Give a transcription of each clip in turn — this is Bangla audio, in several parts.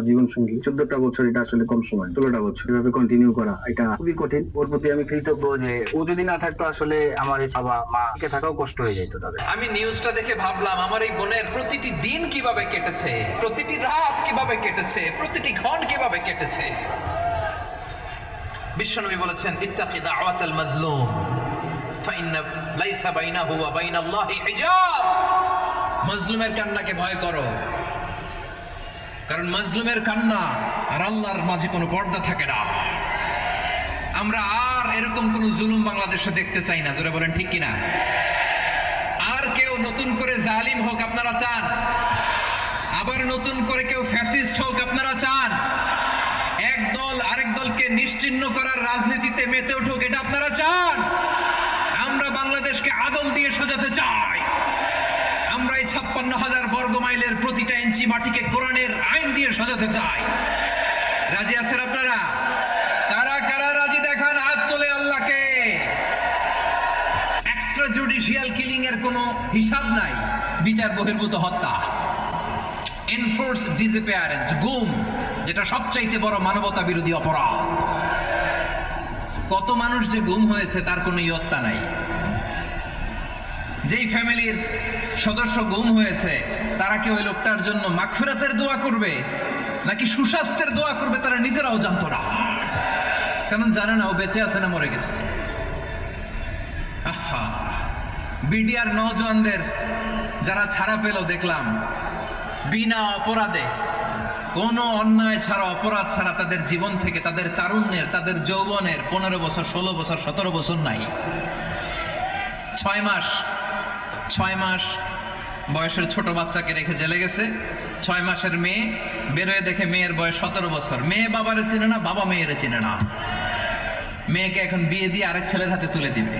জীবন সঙ্গী। 14টা বছর এটা আসলে কম সময়, 16টা বছর এভাবে কন্টিনিউ করা এটা খুবই কঠিন। ওর প্রতি আমি কৃতজ্ঞ যে ও যদি না থাকতো আসলে আমার এই বাবা মা কে থাকাও কষ্ট হয়ে যেত তাদের। আমি নিউজটা দেখে ভাবলাম আমার এই বোনের প্রতিটি দিন কিভাবে কেটেছে, প্রতিটি রাত কিভাবে কেটেছে, প্রতিটি ক্ষণ কিভাবে কেটেছে। বিশ্বনবী বলেছেন ইত্তাকি দাওয়াতাল মাজলুম ফাইন্না লাইসা বাইনাহু ওয়া বাইনাল্লাহি হিজাব। মাজলুমের কান্নাকে ভয় করো, কারণ মাজলুমের কান্না আর আল্লাহর মাঝে কোনো পর্দা থাকে না। আমরা আর এরকম কোন জুলুম বাংলাদেশে দেখতে চাই না, জোরে বলেন ঠিক কিনা? আর কেউ নতুন করে জালিম হোক আপনারা চান? আবার নতুন করে কেউ ফ্যাসিস্ট হোক আপনারা চান? এক দল আরেক দলকে নিশ্চিহ্ন করার রাজনীতিতে মেতে উঠুক এটা আপনারা চান? আমরা বাংলাদেশকে আদল দিয়ে সাজাতে চাই। আমরা এই 56,000 বর্গ মাইলের প্রতিটা ইঞ্চি মাটিকে কোরআনের আইন দিয়ে সাজাতে চাই। রাজি আছেন আপনারা? কারা কারা রাজি দেখান হাত তোলে আল্লাহকে। এক্সট্রা জুডিশিয়াল কিলিং এর কোনো হিসাব নাই, বিচার বহির্ভূত হত্যা, এনফোর্স ডিসঅ্যাপিয়ারেন্স, গুম, যেটা সবচাইতে বড় মানবতা বিরোধী অপরাধ। কত মানুষ যে গুম হয়েছে তার কোনো ইয়ত্তা নাই। যেই ফ্যামিলির সদস্য গুম হয়েছে তারা কি ওই লোকটার জন্য মাগফিরাতের দোয়া করবে নাকি সুস্বাস্থ্যের দোয়া করবে তারা নিজেরাও জানতো না, কারণ জানে না ও বেঁচে আছে না মরে গেছে। আহা, বিডিআর নওজওয়ানদের যারা ছাড়া পেল দেখলাম বিনা অপরাধে, কোনো অন্যায় ছাড়া অপরাধ ছাড়া তাদের জীবন থেকে, তাদের তারুণ্যের, তাদের যৌবনের 15 বছর 16 বছর 17 বছর নাই, 6 মাস বয়সের ছোট বাচ্চাকে রেখে জেলে গেছে। 6 মাসের মেয়ে বেরোয় দেখে মেয়ের বয়স 17 বছর। মেয়ে বাবারে চিনে না, বাবা মেয়েরে চিনে না। মেয়েকে এখন বিয়ে দিয়ে আরেক ছেলের হাতে তুলে দিবে।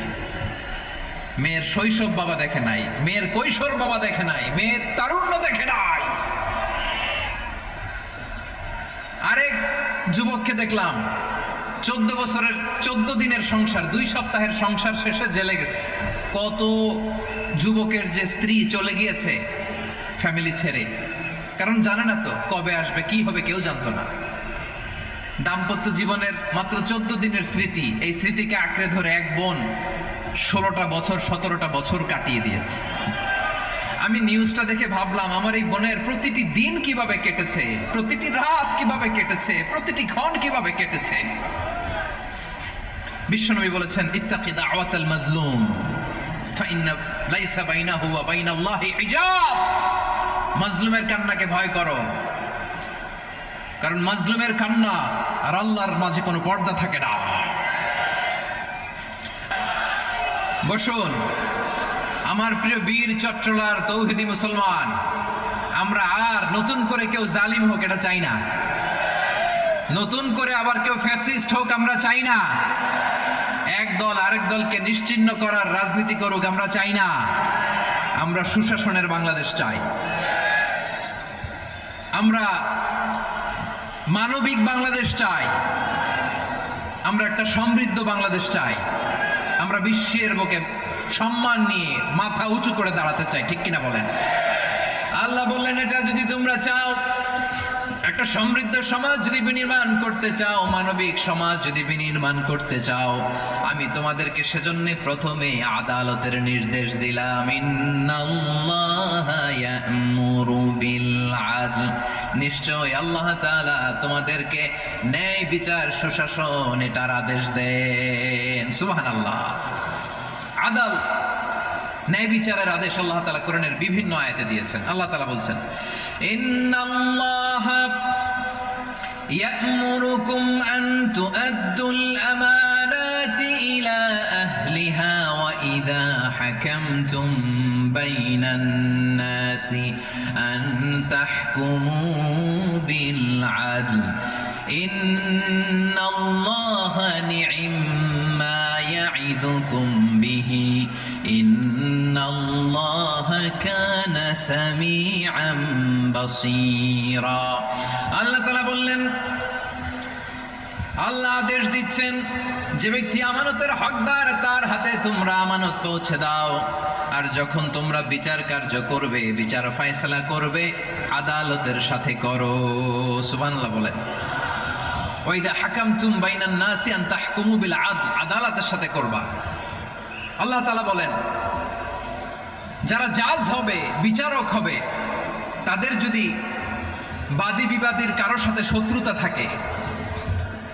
মেয়ের শৈশব বাবা দেখে নাই, মেয়ের কৈশোর বাবা দেখে নাই, মেয়ের তারুণ্য দেখে নাই। আরেক যুবককে দেখলাম 14 বছরের 14 দিনের সংসার, 2 সপ্তাহের সংসার শেষে জেলে গেছে। কত যুবকের যে স্ত্রী চলে গিয়েছে ফ্যামিলি ছেড়ে, কারণ জানে না তো কবে আসবে, কি হবে, কেউ জানতো না। দাম্পত্য জীবনের মাত্র 14 দিনের স্মৃতি, এই স্মৃতিকে আঁকড়ে ধরে এক বোন 16টা বছর 17টা বছর কাটিয়ে দিয়েছে। আমি নিউজটা দেখে ভাবলাম আমার এই বোনের প্রতিটি দিন কিভাবে কেটেছে, প্রতিটি রাত কিভাবে কেটেছে, প্রতিটি ক্ষণ কিভাবে কেটেছে। বিশ্বনবী বলেছেন ইত্তাকি দাওয়াতাল মাজলুম ফাইন্না লাইসা বাইনাহু ওয়া বাইনাল্লাহি হিজাব। মাজলুমের কান্নাকে ভয় করো, কারণ মাজলুমের কান্না আর আল্লাহর মাঝে কোনো পর্দা থাকে না। বসুন আমার প্রিয় বীর চট্টলার তৌহিদি মুসলমান, আমরা আর নতুন করে কেউ জালিম হোক এটা চাই না, নতুন করে আবার কেউ ফ্যাসিস্ট হোক আমরা চাই না, এক দল আরেক দলকে নিশ্চিহ্ন করার রাজনীতি করুক আমরা চাই না। আমরা সুশাসনের বাংলাদেশ চাই, আমরা মানবিক বাংলাদেশ চাই, আমরা একটা সমৃদ্ধ বাংলাদেশ চাই, আমরা বিশ্বের বুকে সম্মান নিয়ে মাথা উঁচু করে দাঁড়াতে চাই, ঠিক কিনা বলেন? আল্লাহ বললেন এটা যদি তোমরা চাও, একটা সমৃদ্ধ সমাজ যদি বিনির্মাণ করতে চাও, মানবিক সমাজ যদি বিনির্মাণ করতে চাও, আমি তোমাদেরকে সেজন্য প্রথমে আদালতের নির্দেশ দিলাম। ইন্নাল্লাহা ইয়া'মুরু বিল আদল, নিশ্চয় আল্লাহ তাআলা তোমাদেরকে ন্যায় বিচার সুশাসন এটার আদেশ দেন। সুবহানাল্লাহ। আদাল, ন্যায় বিচারের আদেশ আল্লাহ তাআলা কোরআনের বিভিন্ন আয়াতে দিয়েছেন। আল্লাহ তাআলা বলছেন ইন্নাল্লাহা ইয়া'মুরুকুম আন তুআদ্দুল আমানাতি ইলা আহলিহা ওয়া ইযা হাকামতুম বাইনান নাসি আন তাহকুমু বিল আদল ইন্নাল্লাহা নি'ম্মা ইয়া'iযুকুম বিহি ইন্নাল্লাহা কানা সামিআন বাসীরা। আল্লাহ তাআলা বললেন আল্লাহ আদেশ দিচ্ছেন, যে ব্যক্তি আমানতের হকদার তার হাতে তোমরা আমানত পৌঁছে দাও। আর যখন তোমরা বিচার কার্য করবে, বিচার ফয়সালা করবে, আদালতের সাথে করো। সুবহানাল্লাহ বলেন। ওয়াইদা হাকামতুম বাইনান নাসি আন তাহকুমু বিল আদল, আদালতের সাথে করবা। আল্লাহ তাআলা বলেন, যারা জাজ হবে, বিচারক হবে, তাদের যদি বাদী বিবাদীর কারোর সাথে শত্রুতা থাকে,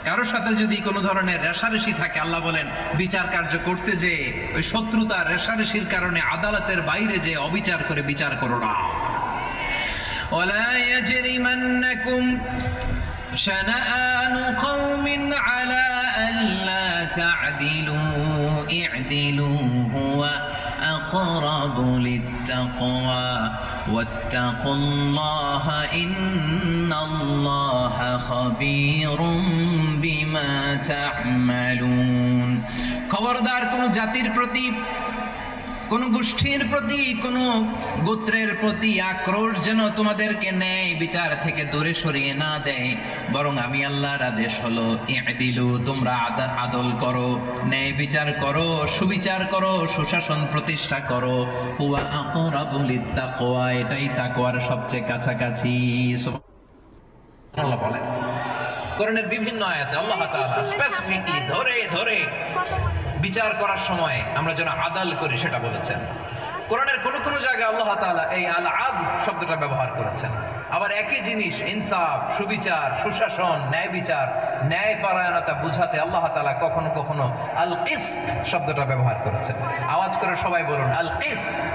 কারোর সাথে যদি কোনো ধরনের রেষারেষি থাকে, আল্লাহ বলেন বিচার কার্য করতে যে ওই শত্রুতা রেষারেষির কারণে আদালতের বাইরে যে অবিচার করে বিচার করো না। ওয়ালা ইয়াজরিমান্নাকুম শানাআনু কওমিন আলা আল্লা তা'দিলু ই'দিলু হুয়া আকরাবু লিত্তাকওয়া ওয়াত্তাকুল্লাহা ইন্নাল্লাহা খাবীরুম বিমা তা'মালুন। খবরদার কোন জাতির প্রতি, কোন গোষ্ঠীর প্রতি, কোন গোত্রের প্রতি আক্রোশ যেন তোমাদেরকে ন্যায় বিচার থেকে দূরে সরিয়ে না দেয়, বরং আমি আল্লাহর আদেশ হলো ই'দিলু, তোমরা আদল করো, ন্যায় বিচার করো, সুবিচার করো, সুশাসন প্রতিষ্ঠা করো। হুয়া আকরাবু লিত্তাকওয়া, এটাই তাকওয়ার সবচেয়ে কাছাকাছি। সুবহানাল্লাহ বলেন। কোরআনের বিভিন্ন আয়াতে আল্লাহ তাআলা স্পেসিফিকলি ধরে ধরে বিচার করার সময় আমরা যেন আদাল করি সেটা বলেছেন। কোরআনের কোন কোন জায়গায় আল্লাহ তাআলা এই আল আদল শব্দটা ব্যবহার করেছেন। আবার একই জিনিস ইনসাফ, সুবিচার, সুশাসন, ন্যায় বিচার, ন্যায় পরায়ণতা বুঝাতে আল্লাহ তাআলা কখনো কখনো আল কিসত শব্দটা ব্যবহার করেছেন। আওয়াজ করে সবাই বলুন আল কিসত।